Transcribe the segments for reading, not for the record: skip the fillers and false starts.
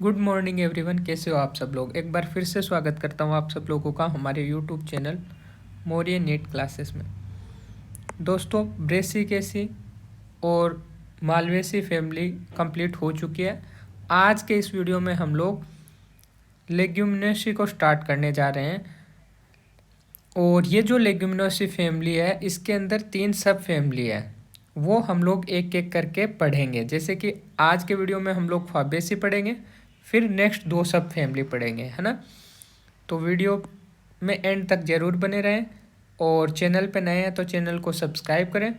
Good morning everyone, कैसे हो आप सब लोग। एक बार फिर से स्वागत करता हूँ आप सब लोगों का हमारे YouTube channel Maurya NEET classes में। दोस्तों, ब्रेसिकेसी और मालवेसी फैमिली कंप्लीट हो चुकी है। आज के इस वीडियो में हम लोग लेग्यूमिनेसी को स्टार्ट करने जा रहे हैं। और ये जो लेग्यूमिनेसी फैमिली है, इसके अंदर 3 सब फैमिली है, वो हम लोग एक एक करके पढ़ेंगे। जैसे कि आज के वीडियो में हम लोग फाबेसी पढ़ेंगे, फिर नेक्स्ट 2 सब फैमिली पढ़ेंगे, है ना। तो वीडियो में एंड तक ज़रूर बने रहें और चैनल पे नए हैं तो चैनल को सब्सक्राइब करें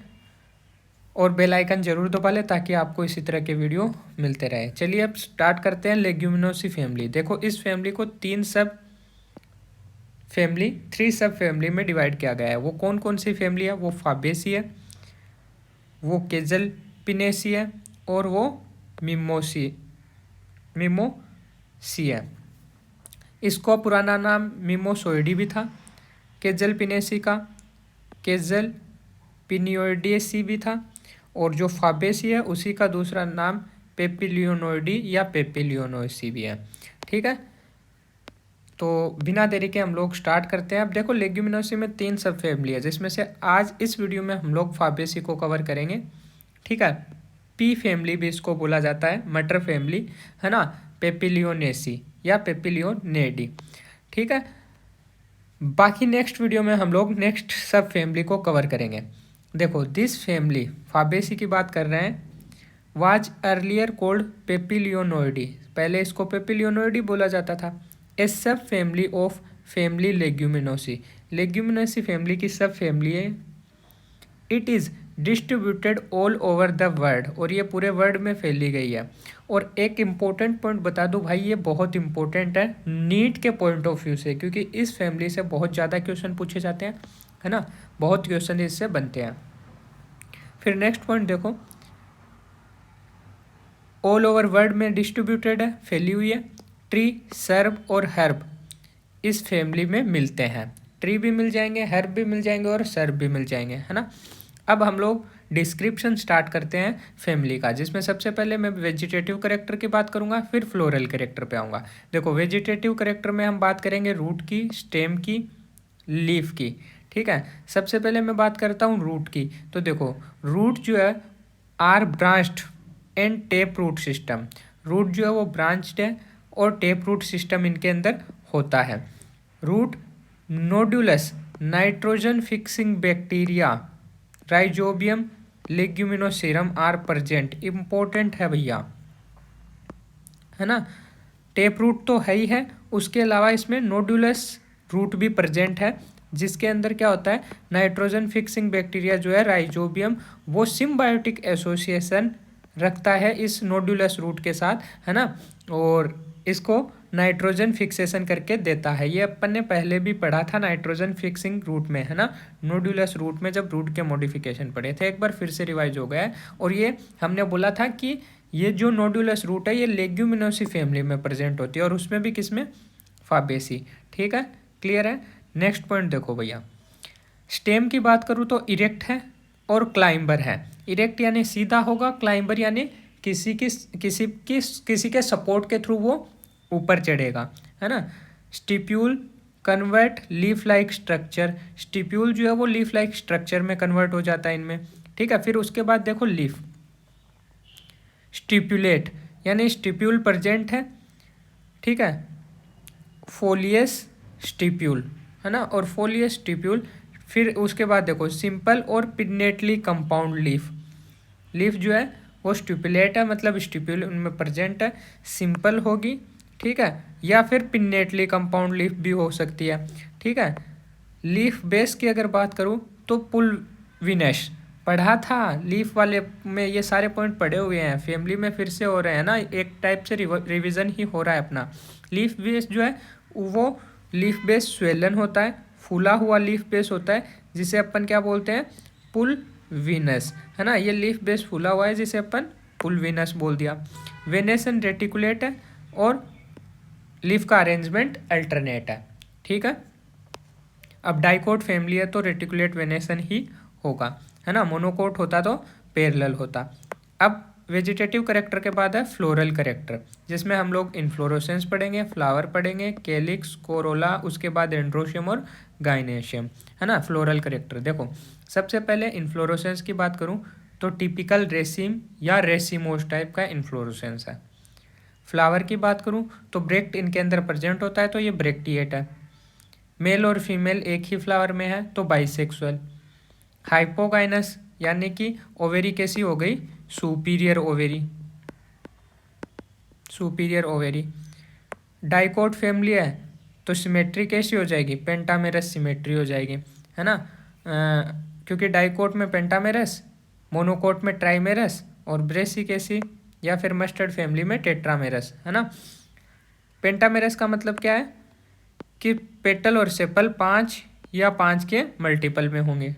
और बेल आइकन ज़रूर दबा लें ताकि आपको इसी तरह के वीडियो मिलते रहे। चलिए अब स्टार्ट करते हैं लेग्यूमिनोसी फैमिली। देखो, इस फैमिली को 3 सब फैमिली में डिवाइड किया गया है। वो कौन कौन सी फैमिली है? वो फाबेसी है, वो केजलपिनेसी है और वो मिमोसी है। इसको पुराना नाम मिमोसोइडी भी था केजलपिनेसी का, केजलपिनियोइडेसी भी था, और जो फाबेसी है उसी का दूसरा नाम पेपिलियोनोइडी या पेपिलियोनोसी भी है। ठीक है, तो बिना देरी के हम लोग स्टार्ट करते हैं। अब देखो, लेग्यूमिनोसी में 3 सब फैमिली है, जिसमें से आज इस वीडियो में हम लोग फाबेसी को कवर करेंगे। ठीक है, पी फैमिली भी इसको बोला जाता है, मटर फैमिली, है ना, पेपिलियोनेसी या पेपिलियोनेडी। ठीक है, बाकी नेक्स्ट वीडियो में हम लोग नेक्स्ट सब फैमिली को कवर करेंगे। देखो, दिस फैमिली, फाबेसी की बात कर रहे हैं, वाज अर्लियर कोल्ड पेपिलियोनोइडी, पहले इसको पेपिलियोनोइडी बोला जाता था। ए सब family of family Leguminosae, Leguminosae family की सब फैमिली है। It is distributed all over the world, और ये पूरे वर्ल्ड में फैली गई है। और एक इम्पोर्टेंट पॉइंट बता दूं भाई, ये बहुत इंपॉर्टेंट है नीट के पॉइंट ऑफ व्यू से, क्योंकि इस फैमिली से बहुत ज़्यादा क्वेश्चन पूछे जाते हैं, है ना, बहुत क्वेश्चन इससे बनते हैं। फिर नेक्स्ट पॉइंट देखो, ऑल ओवर वर्ल्ड में डिस्ट्रीब्यूटेड है, फैली हुई है। ट्री, सर्ब और हर्ब इस फैमिली में मिलते हैं। ट्री भी मिल जाएंगे, हर्ब भी मिल जाएंगे और सर्ब भी मिल जाएंगे, है ना। अब हम लोग डिस्क्रिप्शन स्टार्ट करते हैं फैमिली का, जिसमें सबसे पहले मैं वेजिटेटिव कैरेक्टर की बात करूंगा, फिर फ्लोरल कैरेक्टर पे आऊँगा। देखो, वेजिटेटिव कैरेक्टर में हम बात करेंगे रूट की, स्टेम की, लीफ की। ठीक है, सबसे पहले मैं बात करता हूँ रूट की। तो देखो, रूट जो है are branched and tap root system, root जो है वो ब्रांच्ड है और टेप रूट सिस्टम इनके अंदर होता है। Root nodules nitrogen fixing bacteria rhizobium leguminosarum are present, important है भैया, है ना। टेप रूट तो है ही है, उसके अलावा इसमें नोडुलस रूट भी प्रेजेंट है, जिसके अंदर क्या होता है, नाइट्रोजन फिक्सिंग बैक्टीरिया जो है राइजोबियम, वो सिम्बायोटिक एसोसिएशन रखता है इस नोडुलस रूट के साथ, है ना, और इसको नाइट्रोजन फिक्सेशन करके देता है। ये अपन ने पहले भी पढ़ा था नाइट्रोजन फिक्सिंग रूट में, है ना, नोडुलस रूट में, जब रूट के मॉडिफिकेशन पढ़े थे। एक बार फिर से रिवाइज हो गया है। और ये हमने बोला था कि ये जो नोडुलस रूट है ये लेग्यूमिनोसी फैमिली में प्रेजेंट होती है, और उसमें भी किसमें, फाबेसी। ठीक है, क्लियर है। नेक्स्ट पॉइंट देखो भैया, स्टेम की बात करूँ तो इरेक्ट है और क्लाइंबर है। इरेक्ट यानी सीधा होगा, क्लाइंबर यानी किसी के सपोर्ट के थ्रू वो ऊपर चढ़ेगा, है ना। Stipule convert leaf like structure, stipule जो है वो लीफ लाइक स्ट्रक्चर में कन्वर्ट हो जाता है इनमें। ठीक है, फिर उसके बाद देखो लीफ, स्टिप्यूलेट यानी स्टिप्यूल प्रेजेंट है। ठीक है, फोलियस स्टिप्यूल, है ना, और फोलियस स्टिप्यूल। फिर उसके बाद देखो सिंपल और पिन्नेटली कंपाउंड लीफ, लीफ जो है वो स्टिपुलेट है, मतलब स्टिप्यूल उनमें प्रेजेंट है, सिंपल होगी। ठीक है, या फिर पिन्नेटली कंपाउंड लीफ भी हो सकती है। ठीक है, लीफ बेस की अगर बात करूँ तो पुलविनस पढ़ा था, लीफ वाले में ये सारे पॉइंट पढ़े हुए हैं, फैमिली में फिर से हो रहे हैं ना, एक टाइप से रिवीजन ही हो रहा है अपना। लीफ बेस जो है वो लीफ बेस स्वेलन होता है, फूला हुआ लीफ बेस होता है, जिसे अपन क्या बोलते हैं, पुलविनस, है ना। ये लीफ बेस फूला हुआ है जिसे अपन पुलविनस बोल दिया। वेनेसन रेटिकुलेट है और लीफ का अरेंजमेंट अल्टरनेट है। ठीक है, अब डाइकोट फैमिली है तो रेटिकुलेट वेनेसन ही होगा, है ना, मोनोकोट होता तो पैरेलल होता। अब वेजिटेटिव करेक्टर के बाद है फ्लोरल करेक्टर, जिसमें हम लोग इन्फ्लोरेसेंस पढ़ेंगे, फ्लावर पढ़ेंगे, कैलिक्स, कोरोला, उसके बाद एंड्रोशियम और गाइनेशियम, है ना। फ्लोरल करेक्टर देखो, सबसे पहले इन्फ्लोरेसेंस की बात करूं तो टिपिकल रेसिम या रेसिमोस टाइप का इन्फ्लोरेसेंस है। फ्लावर की बात करूं तो ब्रेक्ट इनके अंदर प्रेजेंट होता है, तो ये ब्रेक्टिएट है। मेल और फीमेल एक ही फ्लावर में है तो बाइसेक्सुअल। हाइपोगाइनस यानी कि ओवेरी कैसी हो गई, superior ovary, superior ovary. Dicot family है तो सिमेट्री कैसी हो जाएगी, पेंटामेरस सिमेट्री हो जाएगी, है ना। क्योंकि डाइकोट में पेंटामेरस, मोनोकोट में ट्राइमेरस और ब्रेसिकेसी या फिर मस्टर्ड फैमिली में टेट्रामेरस, है ना। पेंटामेरस का मतलब क्या है कि पेटल और सेपल 5 या 5 के मल्टीपल में होंगे।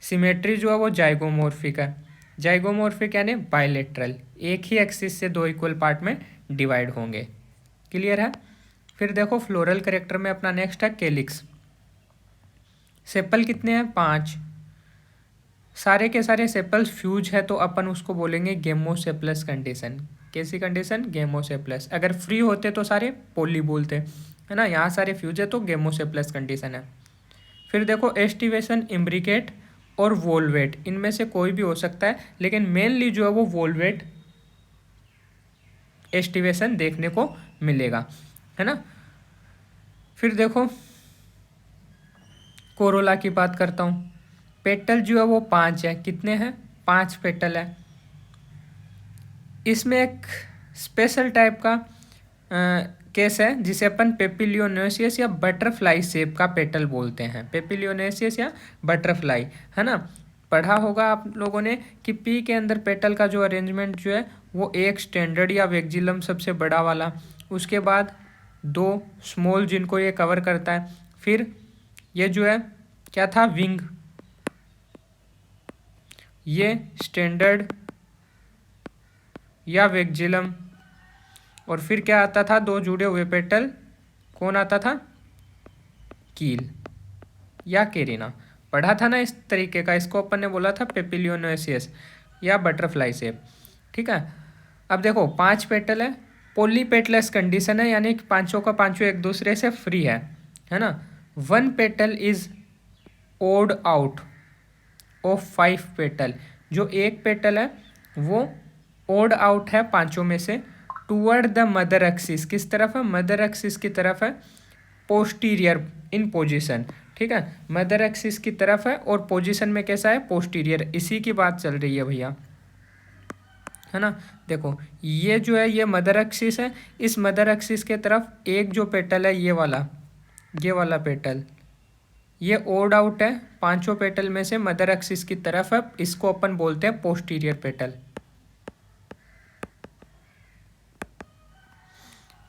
सिमेट्री जो है वो जाइगोमॉर्फिक है। जाइगोमॉर्फिक यानी बाइलेटरल, एक ही एक्सिस से 2 इक्वल पार्ट में डिवाइड होंगे। क्लियर है। फिर देखो फ्लोरल करेक्टर में अपना नेक्स्ट है कैलिक्स। सेपल कितने हैं, 5। सारे के सारे सेपल्स फ्यूज है तो अपन उसको बोलेंगे गेमोसेप्लस कंडीशन। कैसी कंडीशन, गेमोसेप्लस। अगर फ्री होते तो सारे पोली बोलते, है ना। यहाँ सारे फ्यूज है तो गेमोसेप्लस कंडीशन है। फिर देखो एस्टिवेशन, इम्ब्रिकेट और वोल्वेट, इनमें से कोई भी हो सकता है, लेकिन मेनली जो है वो वोल्वेट एस्टिवेशन देखने को मिलेगा, है ना। फिर देखो कोरोला की बात करता हूँ। पेटल जो है वो 5 है, कितने हैं, 5 पेटल है। इसमें एक स्पेशल टाइप का केस है जिसे अपन पेपिलियोनेसियस या बटरफ्लाई शेप का पेटल बोलते हैं। पेपिलियोनेसियस या बटरफ्लाई, है ना। पढ़ा होगा आप लोगों ने कि पी के अंदर पेटल का जो अरेंजमेंट जो है वो एक स्टैंडर्ड या वेक्जिलम सबसे बड़ा वाला, उसके बाद 2 स्मॉल जिनको ये कवर करता है, फिर ये जो है क्या था, विंग, ये स्टैंडर्ड या वेक्जिलम, और फिर क्या आता था, 2 जुड़े हुए पेटल, कौन आता था, कील या केरिना। पढ़ा था ना इस तरीके का, इसको अपन ने बोला था पेपिलियोनेसियस या बटरफ्लाई शेप, ठीक है। अब देखो 5 पेटल है, पॉलीपेटलस कंडीशन है, यानी पांचों का पांचों एक दूसरे से फ्री है ना। 1 petal is odd out of 5 petal, जो एक पेटल है वो ओड आउट है पांचों में से, टूवर्ड द मदर एक्सिस, किस तरफ है, मदर एक्सिस की तरफ है, पोस्टीरियर इन पोजीशन, ठीक है। मदर एक्सिस की तरफ है और पोजीशन में कैसा है, पोस्टीरियर, इसी की बात चल रही है भैया, है ना। देखो ये जो है ये मदर एक्सिस है, इस मदर एक्सिस के तरफ एक जो पेटल है ये वाला पेटल, ये ओड आउट है, पांचों पेटल में से मदर एक्सिस की तरफ है, इसको अपन बोलते हैं पोस्टीरियर पेटल,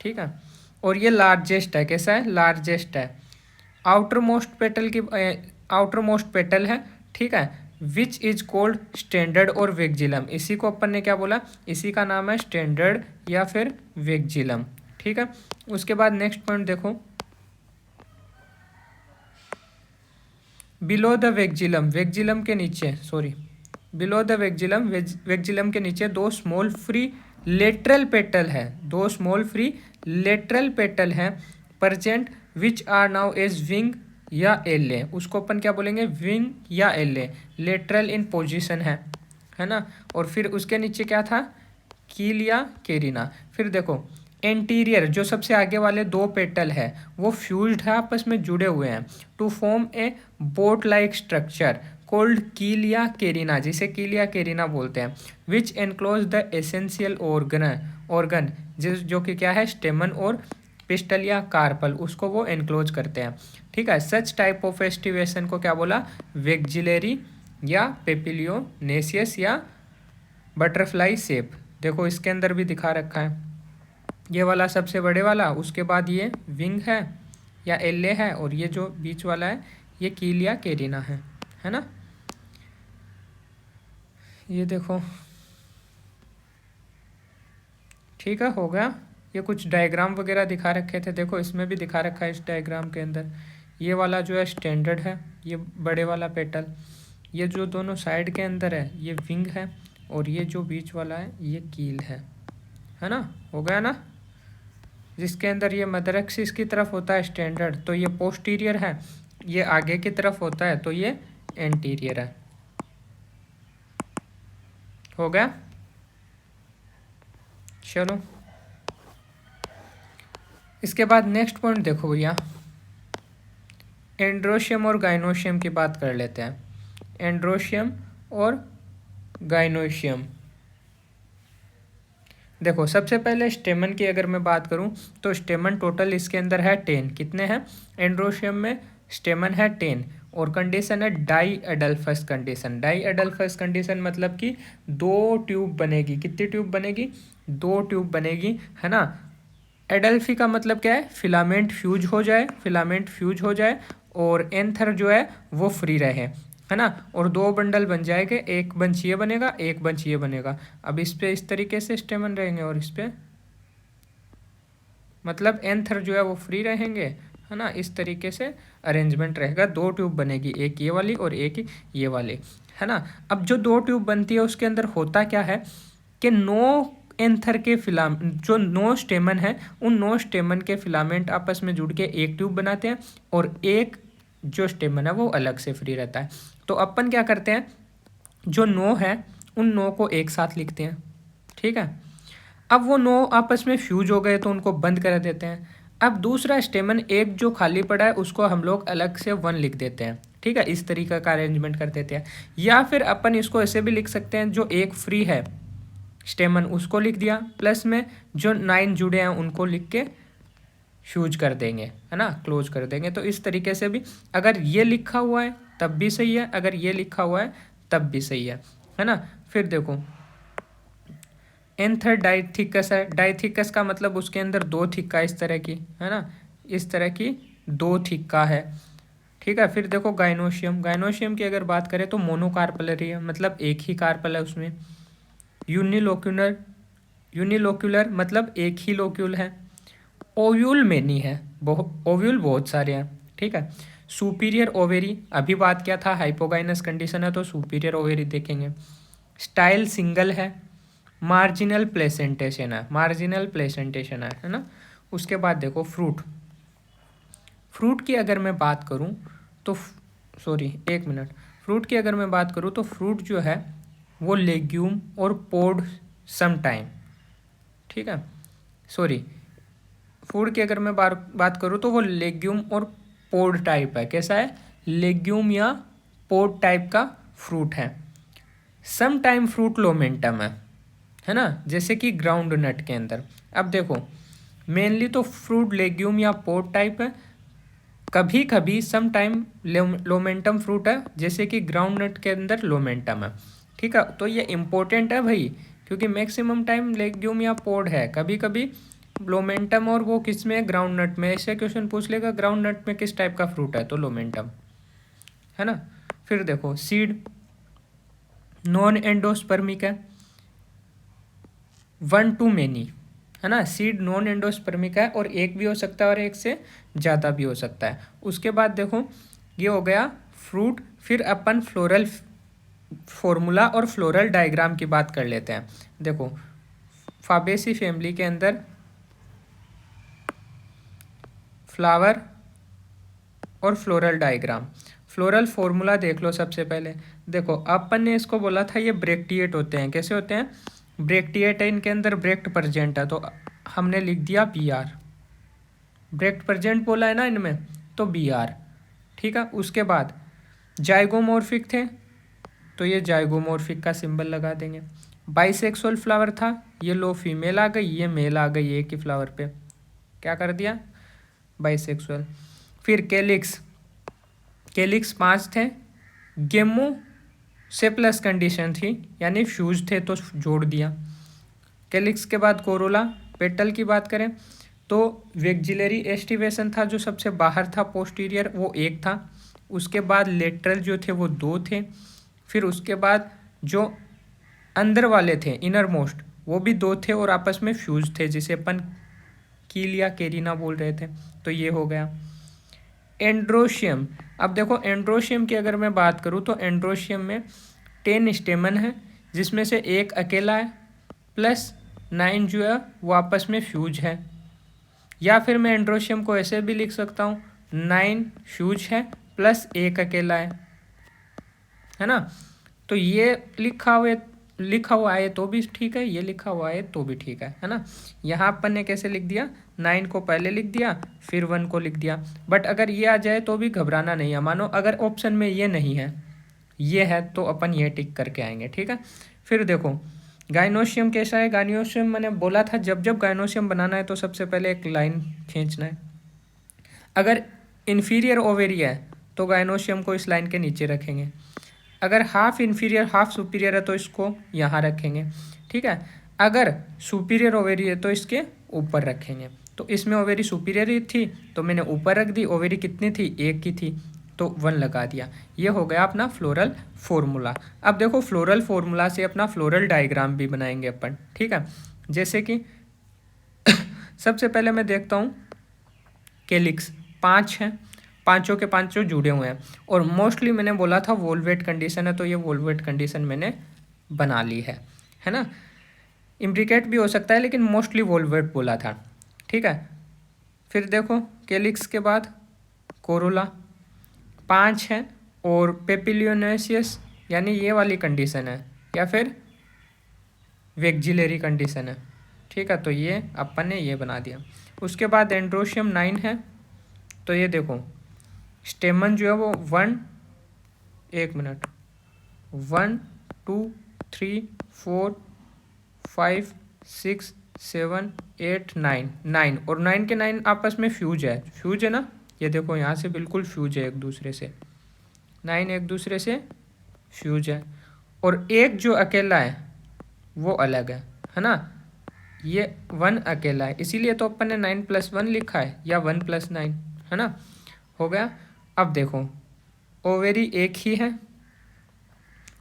ठीक है। और ये लार्जेस्ट है, कैसा है, लार्जेस्ट है। आउटर मोस्ट पेटल है, ठीक है, विच इज कोल्ड स्टैंडर्ड और वेक्जिलम, इसी को अपन ने क्या बोला, इसी का नाम है स्टैंडर्ड या फिर वेक्जिलम, ठीक है। उसके बाद नेक्स्ट पॉइंट देखो, बिलो द वेक्जिलम, वेक्जिलम के नीचे, sorry, below the vexillum, vexillum के नीचे 2 स्मॉल फ्री लेटरल पेटल है, 2 स्मॉल फ्री लेटरल पेटल है present, which are now as wing या एले, उसको अपन क्या बोलेंगे, विंग या एले, लेटरल इन पोजीशन है ना। और फिर उसके नीचे क्या था, कील या केरिना। फिर देखो एंटीरियर जो सबसे आगे वाले 2 पेटल है वो फ्यूज्ड है, आपस में जुड़े हुए हैं, to form a boat like structure called keel या केरिना, जिसे कील या केरिना बोलते हैं, which enclose the essential organ जो कि क्या है, स्टेमन और पिस्टल या कार्पल, उसको वो एनक्लोज करते हैं, ठीक है। सच टाइप ऑफ एस्टिवेशन को क्या बोला, वेक्जिलरी या पेपिलियोनेसियस या बटरफ्लाई शेप। देखो इसके अंदर भी दिखा रखा है, ये वाला सबसे बड़े वाला, उसके बाद ये विंग है या एले है, और ये जो बीच वाला है ये कील या केरिना है ना। ये देखो, ठीक है, हो गया। ये कुछ डायग्राम वगैरह दिखा रखे थे, देखो इसमें भी दिखा रखा है इस डायग्राम के अंदर, ये वाला जो है स्टैंडर्ड है, ये बड़े वाला पेटल, ये जो दोनों साइड के अंदर है ये विंग है, और ये जो बीच वाला है ये कील है ना, हो गया ना। जिसके अंदर ये मदर एक्सिस की तरफ होता है स्टैंडर्ड, तो ये पोस्टीरियर है, ये आगे की तरफ होता है तो ये एंटीरियर है। हो गया। चलो इसके बाद नेक्स्ट पॉइंट देखो भैया, एंड्रोशियम और गाइनोशियम की बात कर लेते हैं। एंड्रोशियम और गाइनोशियम, देखो सबसे पहले स्टेमन की अगर मैं बात करूं तो स्टेमन टोटल इसके अंदर है 10। कितने हैं एंड्रोशियम में? स्टेमन है 10 और कंडीशन है diadelphous condition. Diadelphous condition मतलब कि 2 ट्यूब बनेगी। कितनी ट्यूब बनेगी? 2 ट्यूब बनेगी, है ना। एडल्फी का मतलब क्या है? फिलामेंट फ्यूज हो जाए, फिलामेंट फ्यूज हो जाए और एंथर जो है वो फ्री रहे, है ना। और 2 बंडल बन जाएंगे, एक बंच ये बनेगा, एक बंच ये बनेगा। अब इस पे इस तरीके से स्टेमन रहेंगे और इस पे मतलब एंथर जो है वो फ्री रहेंगे, है ना। इस तरीके से अरेंजमेंट रहेगा। 2 ट्यूब बनेगी, एक ये वाली और एक ये वाली, है ना। अब जो 2 ट्यूब बनती है उसके अंदर होता क्या है कि 9 एंथर के फिलामेंट, जो 9 स्टेमन है उन 9 स्टेमन के फिलामेंट आपस में जुड़ के एक ट्यूब बनाते हैं और एक जो स्टेमन है वो अलग से फ्री रहता है। तो अपन क्या करते हैं, जो 9 है उन 9 को एक साथ लिखते हैं, ठीक है। अब वो 9 आपस में फ्यूज हो गए तो उनको बंद कर देते हैं। अब दूसरा स्टेमन एक जो खाली पड़ा है उसको हम लोग अलग से 1 लिख देते हैं, ठीक है। इस तरीके का अरेंजमेंट कर देते हैं। या फिर अपन इसको ऐसे भी लिख सकते हैं, जो एक फ्री है स्टेमन उसको लिख दिया, प्लस में जो 9 जुड़े हैं उनको लिख के फ्यूज कर देंगे, है ना, क्लोज कर देंगे। तो इस तरीके से भी अगर ये लिखा हुआ है तब भी सही है, अगर ये लिखा हुआ है तब भी सही है ना। फिर देखो एंथर डाइथिकस है। डाइथिकस का मतलब उसके अंदर 2 थिक्का इस तरह की, है ना, इस तरह की 2 थिक्का है, ठीक है। फिर देखो गाइनोशियम, गाइनोशियम की अगर बात करें तो मोनोकार्पलरी है, मतलब एक ही कार्पल है उसमें। यूनिलोक्यूलर, यूनिलोक्यूलर मतलब एक ही लोक्यूल है। ओव्यूल मेनी है, ओव्यूल बहुत सारे हैं, ठीक है। सुपीरियर ओवेरी, अभी बात किया था हाइपोगाइनस कंडीशन है तो सुपीरियर ओवेरी देखेंगे। स्टाइल सिंगल है। मार्जिनल प्लेसेंटेशन है, मार्जिनल प्लेसेंटेशन है ना। उसके बाद देखो फ्रूट, फ्रूट की अगर मैं बात करूं तो सॉरी एक मिनट, फ्रूट की अगर मैं बात करूं तो फ्रूट जो है वो लेग्यूम और पोड सम टाइम, ठीक है। सॉरी, फूड की अगर मैं बात करूँ तो वो लेग्यूम और पोड टाइप है। कैसा है? लेग्यूम या पोड टाइप का फ्रूट है। सम टाइम फ्रूट लोमेंटम है ना, जैसे कि ग्राउंड नट के अंदर। अब देखो मेनली तो फ्रूट लेग्यूम या पोड टाइप है, कभी कभी सम टाइम लोमेंटम फ्रूट है, जैसे कि ग्राउंड नट के अंदर लोमेंटम है, ठीक है। तो ये इंपॉर्टेंट है भाई, क्योंकि मैक्सिमम टाइम लेग्यूम या पोड है, कभी कभी लोमेंटम और वो किस में? ग्राउंड नट में। ऐसे क्वेश्चन पूछ लेगा ग्राउंड नट में किस टाइप का फ्रूट है, तो लोमेंटम, है ना। फिर देखो सीड नॉन एंडोस्पर्मिक है, 1 to many, है ना। सीड नॉन एंडोस्पर्मिक है और एक भी हो सकता है और एक से ज़्यादा भी हो सकता है। उसके बाद देखो ये हो गया फ्रूट। फिर अपन फ्लोरल फॉर्मूला और फ्लोरल डायग्राम की बात कर लेते हैं। देखो फाबेसी फैमिली के अंदर फ्लावर और फ्लोरल डायग्राम, फ्लोरल फॉर्मूला देख लो सबसे पहले। देखो अपन ने इसको बोला था ये ब्रेक्टिएट होते हैं। कैसे होते हैं? ब्रेक्टिएट है, इनके अंदर ब्रेक्ट प्रेजेंट है तो हमने लिख दिया BR। ब्रेक्ट प्रेजेंट बोला है ना इनमें, तो BR, ठीक है। उसके बाद जाइगोमॉर्फिक थे तो ये जाइगोमॉर्फिक का सिंबल लगा देंगे। बाइसेक्सुअल फ्लावर था, ये लो फीमेल आ गई, ये मेल आ गई एक ही फ्लावर पे, क्या कर दिया? बाइसेक्सुअल। फिर कैलिक्स, कैलिक्स 5 थे। गेमो से प्लस कंडीशन थी, यानी फ्यूज थे तो जोड़ दिया। कैलिक्स के बाद कोरोला। पेटल की बात करें तो वेक्जिलरी एस्टिवेशन था, जो सबसे बाहर था पोस्टीरियर, वो 1 था। उसके बाद लेटरल जो थे वो 2 थे। फिर उसके बाद जो अंदर वाले थे इनर मोस्ट, वो भी 2 थे और आपस में फ्यूज थे, जिसे अपन कील या केरिना बोल रहे थे। तो ये हो गया एंड्रोशियम। अब देखो एंड्रोशियम की अगर मैं बात करूँ तो एंड्रोशियम में 10 स्टेमन है, जिसमें से एक अकेला है प्लस 9 जो है वो आपस में फ्यूज है। या फिर मैं एंड्रोशियम को ऐसे भी लिख सकता हूँ 9 फ्यूज है प्लस एक अकेला है ना। तो ये लिखा हुआ है तो भी ठीक है, ये लिखा हुआ है तो भी ठीक है ना। यहाँ अपन ने कैसे लिख दिया, 9 को पहले लिख दिया फिर 1 को लिख दिया। बट अगर ये आ जाए तो भी घबराना नहीं है। मानो अगर ऑप्शन में ये नहीं है, ये है, तो अपन ये टिक करके आएंगे, ठीक है। फिर देखो गाइनोशियम कैसा है। गाइनोशियम मैंने बोला था जब जब गाइनोशियम बनाना है तो सबसे पहले एक लाइन खींचना है। अगर इन्फीरियर ओवेरी है तो गाइनोशियम को इस लाइन के नीचे रखेंगे। अगर हाफ इन्फीरियर हाफ सुपीरियर है तो इसको यहाँ रखेंगे, ठीक है। अगर सुपीरियर ओवेरी है तो इसके ऊपर रखेंगे। तो इसमें ओवेरी सुपीरियर ही थी तो मैंने ऊपर रख दी। ओवेरी कितनी थी, एक की थी, तो 1 लगा दिया। ये हो गया अपना फ्लोरल फॉर्मूला। अब देखो फ्लोरल फॉर्मूला से अपना फ्लोरल डायग्राम भी बनाएंगे अपन, ठीक है। जैसे कि सबसे पहले मैं देखता हूँ कैलिक्स 5 हैं, पांचों के पांचों जुड़े हुए हैं। और मोस्टली मैंने बोला था वोल्वेट कंडीशन है, तो ये वोल्वेट कंडीशन मैंने बना ली है ना। इम्ब्रिकेट भी हो सकता है लेकिन मोस्टली वोल्वेट बोला था, ठीक है। फिर देखो कैलिक्स के बाद कोरोला 5 है और पेपिलियोनेसियस यानी ये वाली कंडीशन है या फिर वेक्जिलरी कंडीशन है, ठीक है। तो ये अपन ने ये बना दिया। उसके बाद एंड्रोशियम 9 है, तो ये देखो स्टेमन जो है वो 1 2 3 4 5 6 7 8 9 और 9 के 9 आपस में फ्यूज है ना। ये देखो यहाँ से बिल्कुल फ्यूज है एक दूसरे से, 9 एक दूसरे से फ्यूज है। और एक जो अकेला है वो अलग है ना। ये 1 अकेला है, इसीलिए तो अपन ने 9 + 1 लिखा है या 1 + 9, है ना। हो गया। अब देखो ओवेरी एक ही है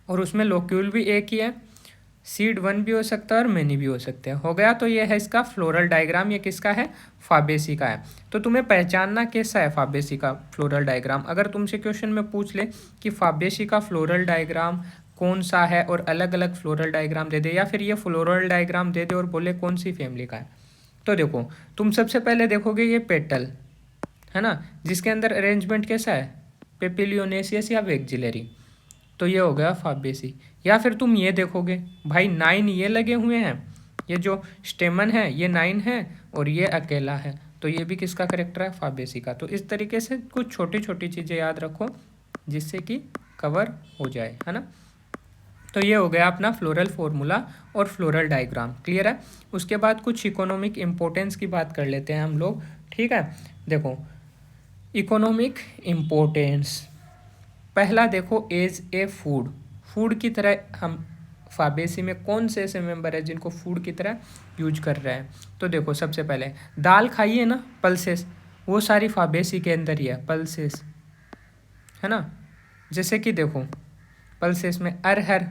और उसमें लोक्यूल भी एक ही है। सीड 1 भी हो सकता है और मैनी भी हो सकते हैं। हो गया। तो ये है इसका फ्लोरल डायग्राम। ये किसका है, फाबेसी का है। तो तुम्हें पहचानना कैसा है फाबेसी का फ्लोरल डायग्राम। अगर तुमसे क्वेश्चन में पूछ ले कि फाबेसी का फ्लोरल डायग्राम कौन सा है और अलग अलग फ्लोरल डायग्राम दे दे, या फिर ये फ्लोरल डायग्राम दे दे और बोले कौन सी फैमिली का है, तो देखो तुम सबसे पहले देखोगे ये पेटल है ना, जिसके अंदर अरेंजमेंट कैसा है, पेपिलियोनेसियस या वेक्जिलरी। तो ये हो गया फाबेसी। या फिर तुम ये देखोगे भाई 9 ये लगे हुए हैं, ये जो स्टेमन है ये 9 है और ये अकेला है, तो ये भी किसका करेक्टर है, फाबेसी का। तो इस तरीके से कुछ छोटी छोटी चीज़ें याद रखो जिससे कि कवर हो जाए, है ना। तो ये हो गया अपना फ्लोरल फॉर्मूला और फ्लोरल डायग्राम, क्लियर है। उसके बाद कुछ इकोनॉमिक इम्पोर्टेंस की बात कर लेते हैं हम लोग, ठीक है। देखो इकोनॉमिक इम्पोर्टेंस, पहला देखो एज ए फूड की तरह हम फाबेसी में कौन से ऐसे मेंबर है जिनको फूड की तरह यूज कर रहे हैं। तो देखो सबसे पहले दाल खाइए ना, पल्सेस, वो सारी फाबेसी के अंदर ही है, पल्सेस, है ना। जैसे कि देखो पल्सेस में अरहर,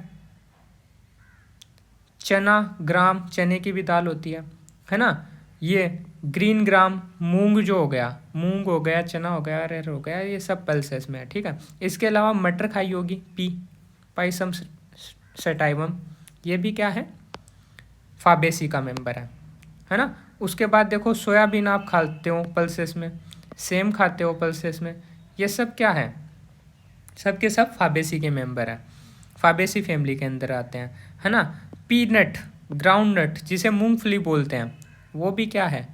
चना, ग्राम, चने की भी दाल होती है ना। ये ग्रीन ग्राम, मूंग जो हो गया, मूंग हो गया, चना हो गया, अरहर हो गया, ये सब पल्सेस में है, ठीक है। इसके अलावा मटर खाई होगी, पाइसम सेटाइवम, ये भी क्या है, फाबेसी का मेंबर है ना। उसके बाद देखो सोयाबीन आप खाते हो पल्सेस में, सेम खाते हो पल्सेस में, ये सब क्या है, सब के सब फाबेसी के मेंबर हैं, फाबेसी फैमिली के अंदर आते हैं, है ना। पीनट, ग्राउंड नट जिसे मूंगफली बोलते हैं, वो भी क्या है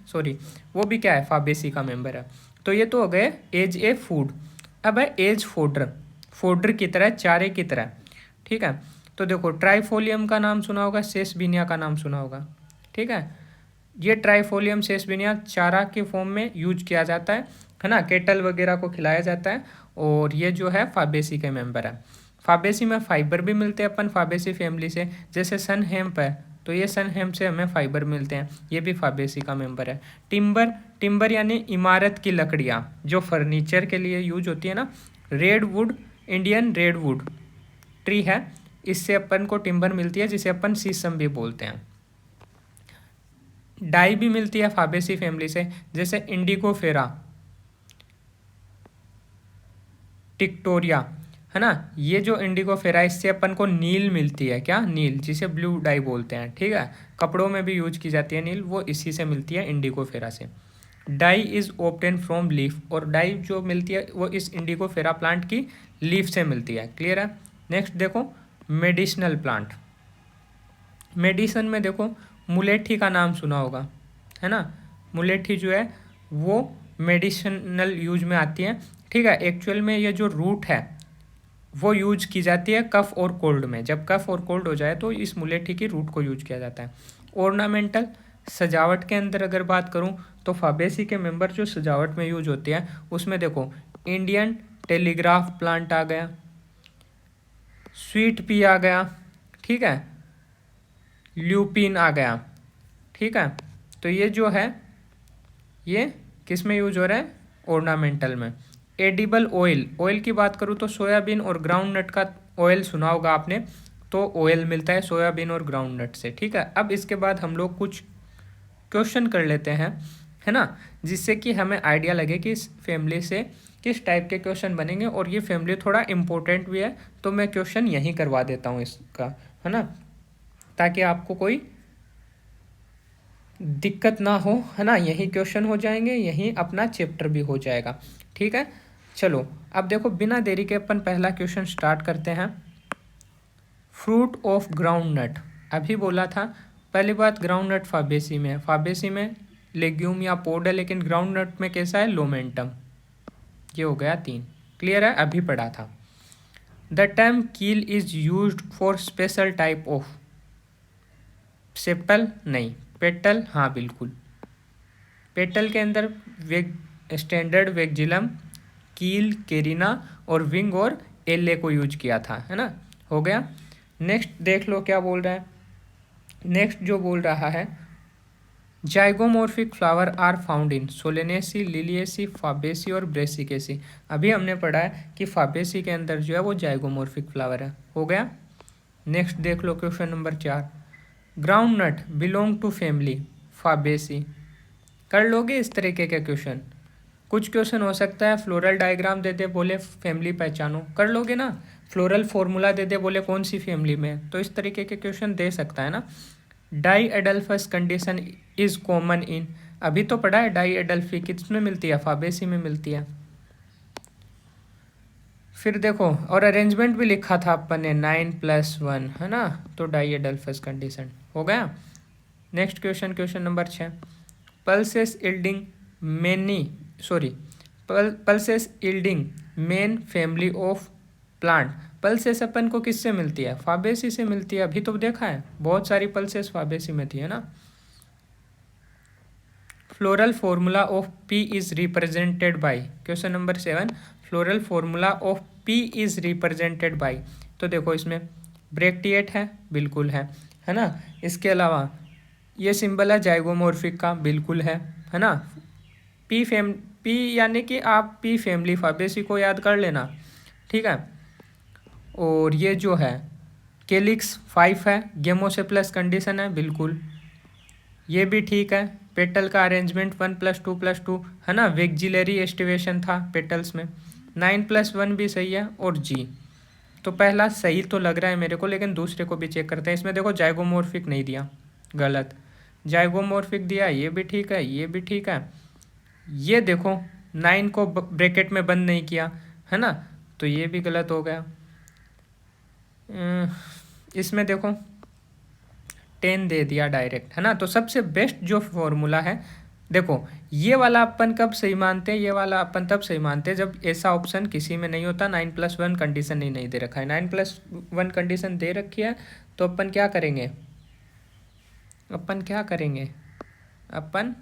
सॉरी, वो भी क्या है, फाबेसी का मेंबर है। तो ये तो हो गए एज ए फूड। अब है एज फोडर की तरह, चारे की तरह, ठीक है। तो देखो ट्राइफोलियम का नाम सुना होगा, सेसबिनिया का नाम सुना होगा, ठीक है। ये ट्राइफोलियम सेसबिनिया चारा के फॉर्म में यूज किया जाता है ना, केटल वगैरह को खिलाया जाता है। और ये जो है फाबेसी के मेंबर है। फाबेसी में फाइबर भी मिलते हैं अपन फाबेसी फैमिली से, जैसे सन हेम्प है तो ये सन हेम्प से हमें फाइबर मिलते हैं, ये भी फाबेसी का मेंबर है। टिम्बर यानी इमारत की लकड़ियाँ जो फर्नीचर के लिए यूज होती है ना, रेडवुड, इंडियन रेडवुड ट्री है, इससे अपन को टिम्बर मिलती है जिसे अपन शीशम भी बोलते हैं। डाई भी मिलती है फाबेसी फैमिली से, जैसे इंडिगोफेरा, टिक्टोरिया, है ना। ये जो इंडिगोफेरा इससे अपन को नील मिलती है, क्या नील, जिसे ब्लू डाई बोलते हैं, ठीक है। कपड़ों में भी यूज की जाती है नील, वो इसी से मिलती है, इंडिगोफेरा से। Dye is obtain from leaf, और डाई जो मिलती है वो इस इंडिगोफेरा प्लांट की लीफ से मिलती है। क्लियर है। नेक्स्ट देखो मेडिसिनल प्लांट। मेडिसन में देखो मुलेठी का नाम सुना होगा, है ना। मुलेठी जो है वो मेडिसिनल यूज में आती है, ठीक है। एक्चुअल में ये जो रूट है वो यूज की जाती है कफ और कोल्ड में। जब कफ और कोल्ड हो जाए तो इस मुलेठी की रूट को यूज किया जाता है। ऑर्नामेंटल, सजावट के अंदर अगर बात करूं तो फाबेसी के मेंबर जो सजावट में यूज होती है उसमें देखो इंडियन टेलीग्राफ प्लांट आ गया, स्वीट पी आ गया, ठीक है, ल्यूपिन आ गया, ठीक है। तो ये जो है ये किस में यूज हो रहा है, ऑर्नामेंटल में। एडिबल ऑयल, ऑयल की बात करूँ तो सोयाबीन और ग्राउंड नट का ऑयल सुना होगा आपने, तो ऑयल मिलता है सोयाबीन और ग्राउंड नट से, ठीक है। अब इसके बाद हम लोग कुछ क्वेश्चन कर लेते हैं, है ना, जिससे कि हमें आइडिया लगे कि इस फैमिली से किस टाइप के क्वेश्चन बनेंगे। और ये फैमिली थोड़ा इम्पोर्टेंट भी है, तो मैं क्वेश्चन यहीं करवा देता हूँ इसका, है ना, ताकि आपको कोई दिक्कत ना हो, है ना। यही क्वेश्चन हो जाएंगे, यही अपना चैप्टर भी हो जाएगा, ठीक है। चलो अब देखो बिना देरी के अपन पहला क्वेश्चन स्टार्ट करते हैं। फ्रूट ऑफ ग्राउंड नट, अभी बोला था पहली बात ग्राउंड नट फाबेसी में है, फाबेसी में लेग्यूम या पोड है, लेकिन ग्राउंड नट में कैसा है, लोमेंटम। ये हो गया 3, क्लियर है, अभी पढ़ा था। द टर्म कील is used for special type of septal, नहीं, पेटल, हाँ बिल्कुल, पेटल के अंदर स्टैंडर्ड वेगजिलम, कील, केरिना और विंग और एले को यूज किया था, है ना, हो गया। नेक्स्ट देख लो क्या बोल रहा है। नेक्स्ट जो बोल रहा है zygomorphic flower are found in Solanaceae, Liliaceae, Fabaceae और ब्रेसिकेसी। अभी हमने पढ़ा है कि फाबेसी के अंदर जो है वो जाइगोमॉर्फिक फ्लावर है, हो गया। नेक्स्ट देख लो question number 4, ground nut belong to family Fabaceae. कर लोगे इस तरीके के क्वेश्चन। कुछ क्वेश्चन हो सकता है फ्लोरल डायग्राम दे दे बोले फैमिली पहचानो, कर लोगे ना। फ्लोरल फॉर्मूला दे दे बोले कौन सी फैमिली में, तो इस तरीके के क्वेश्चन दे सकता है ना। Diadelphous condition is common in, अभी तो पढ़ा है डाई एडल्फी किसमें मिलती है, फाबेसी में मिलती है। फिर देखो और अरेंजमेंट भी लिखा था अपन ने 9+1, है ना, तो डाई एडल्फस कंडीशन हो गया। Next question, question number 6, pulses yielding pulses yielding main family of plant. Pulses अपन को किससे मिलती है, फाबेसी से मिलती है, अभी तो देखा है बहुत सारी पल्सेस फाबेसी में थी, है ना। Floral formula of P is represented by, question number 7, floral formula of P is represented by. तो देखो इसमें ब्रैक्टिएट है, बिल्कुल है ना। इसके अलावा ये सिंबल है जाइगोमॉर्फिक का, बिल्कुल है ना। पी यानी कि आप पी फैमिली फाबेसी को याद कर लेना, ठीक है। और ये जो है केलिक्स 5 है, गेमोसेप्लस कंडीशन है, बिल्कुल ये भी ठीक है। पेटल का अरेंजमेंट 1+2+2 है ना, वेक्जिलरी एस्टिवेशन था पेटल्स में। 9+1 भी सही है, और जी तो पहला सही तो लग रहा है मेरे को, लेकिन दूसरे को भी चेक करते हैं। इसमें देखो जाइगोमॉर्फिक नहीं दिया, गलत, जाइगोमॉर्फिक दिया, ये भी ठीक है, ये भी ठीक है। ये देखो 9 को ब्रैकेट में बंद नहीं किया, है ना, तो ये भी गलत हो गया। इसमें देखो 10 दे दिया डायरेक्ट, है ना। तो सबसे बेस्ट जो फॉर्मूला है, देखो ये वाला अपन कब सही मानते हैं, ये वाला अपन तब सही मानते हैं जब ऐसा ऑप्शन किसी में नहीं होता, 9+1 कंडीशन नहीं दे रखा है। 9+1 कंडीशन दे रखी है तो अपन क्या करेंगे, अपन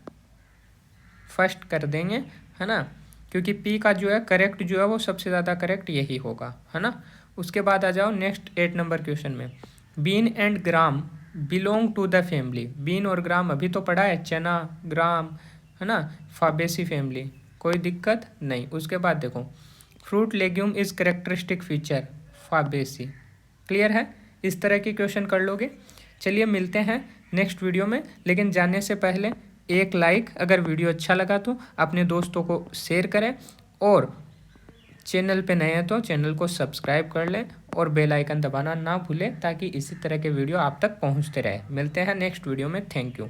फर्स्ट कर देंगे, है ना, क्योंकि पी का जो है करेक्ट जो है वो सबसे ज़्यादा करेक्ट यही होगा, है ना। उसके बाद आ जाओ नेक्स्ट 8 नंबर क्वेश्चन में, bean and gram belong to the family. Bean और ग्राम अभी तो पढ़ा है, चना, ग्राम, है ना, फाबेसी फैमिली, कोई दिक्कत नहीं। उसके बाद देखो fruit legume is characteristic feature Fabaceae, clear है। इस तरह के क्वेश्चन कर लोगे। चलिए मिलते हैं नेक्स्ट वीडियो में, लेकिन जाने से पहले एक लाइक, अगर वीडियो अच्छा लगा तो अपने दोस्तों को शेयर करें, और चैनल पे नए हैं तो चैनल को सब्सक्राइब कर लें और बेल आइकन दबाना ना भूलें ताकि इसी तरह के वीडियो आप तक पहुंचते रहे। मिलते हैं नेक्स्ट वीडियो में। Thank you.